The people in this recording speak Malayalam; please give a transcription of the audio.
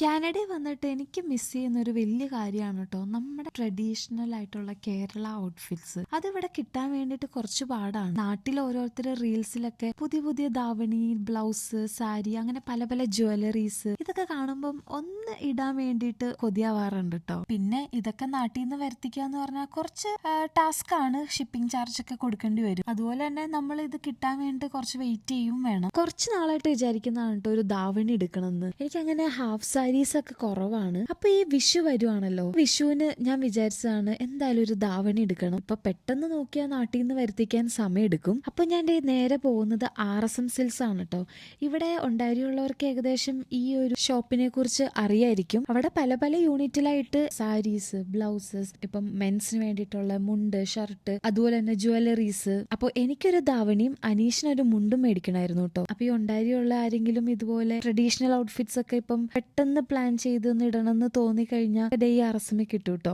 കാനഡയിൽ വന്നിട്ട് എനിക്ക് മിസ് ചെയ്യുന്ന ഒരു വലിയ കാര്യമാണ് കേട്ടോ നമ്മുടെ ട്രഡീഷണൽ ആയിട്ടുള്ള കേരള ഔട്ട്ഫിറ്റ്സ്. അതിവിടെ കിട്ടാൻ വേണ്ടിയിട്ട് കുറച്ച് പാടാണ്. നാട്ടിൽ ഓരോരുത്തരുടെ റീൽസിലൊക്കെ പുതിയ പുതിയ ധാവണി, ബ്ലൗസ്, സാരി, അങ്ങനെ പല പല ജ്വല്ലറീസ് ഇതൊക്കെ കാണുമ്പം ഒന്ന് ഇടാൻ വേണ്ടിയിട്ട് കൊതിയാവാറുണ്ട് കേട്ടോ. പിന്നെ ഇതൊക്കെ നാട്ടിൽ നിന്ന് വരുത്തിക്കുക എന്ന് പറഞ്ഞാൽ കുറച്ച് ടാസ്ക് ആണ്. ഷിപ്പിംഗ് ചാർജ് ഒക്കെ കൊടുക്കേണ്ടി വരും. അതുപോലെ തന്നെ നമ്മൾ ഇത് കിട്ടാൻ വേണ്ടി കുറച്ച് വെയിറ്റ് ചെയ്യും വേണം. കുറച്ച് നാളായിട്ട് വിചാരിക്കുന്നതാണ് കേട്ടോ ഒരു ധാവണി എടുക്കണമെന്ന്. എനിക്ക് അങ്ങനെ ഹാഫ് സാരീസ് ഒക്കെ കുറവാണ്. അപ്പൊ ഈ വിഷു വരുവാണല്ലോ, വിഷുവിന് ഞാൻ വിചാരിച്ചതാണ് എന്തായാലും ഒരു ധാവണി എടുക്കണം. ഇപ്പൊ പെട്ടെന്ന് നോക്കിയാൽ നാട്ടിൽ നിന്ന് വരുത്തിക്കാൻ സമയം എടുക്കും. അപ്പൊ ഞാൻ നേരെ പോകുന്നത് RSM സിൽക്സ് ആണ് കേട്ടോ. ഇവിടെ ഉണ്ടായിരിയുള്ളവർക്ക് ഏകദേശം ഈ ഒരു ഷോപ്പിനെ കുറിച്ച് അറിയായിരിക്കും. അവിടെ പല പല യൂണിറ്റിലായിട്ട് സാരീസ്, ബ്ലൗസസ്, ഇപ്പം മെൻസിന് വേണ്ടിയിട്ടുള്ള മുണ്ട്, ഷർട്ട്, അതുപോലെ തന്നെ ജ്വല്ലറീസ്. അപ്പോൾ എനിക്കൊരു ധാവണിയും അനീഷിനൊരു മുണ്ടും മേടിക്കണമായിരുന്നു കേട്ടോ. അപ്പൊ ഈ ഉണ്ടായിരിയുള്ള ആരെങ്കിലും ഇതുപോലെ ട്രഡീഷണൽ ഔട്ട്ഫിറ്റ്സ് ഒക്കെ ഇപ്പം പെട്ടെന്ന് പ്ലാൻ ചെയ്ത് ഇടണം എന്ന് തോന്നിക്കഴിഞ്ഞാൽ ഈ RSM കിട്ടും കേട്ടോ.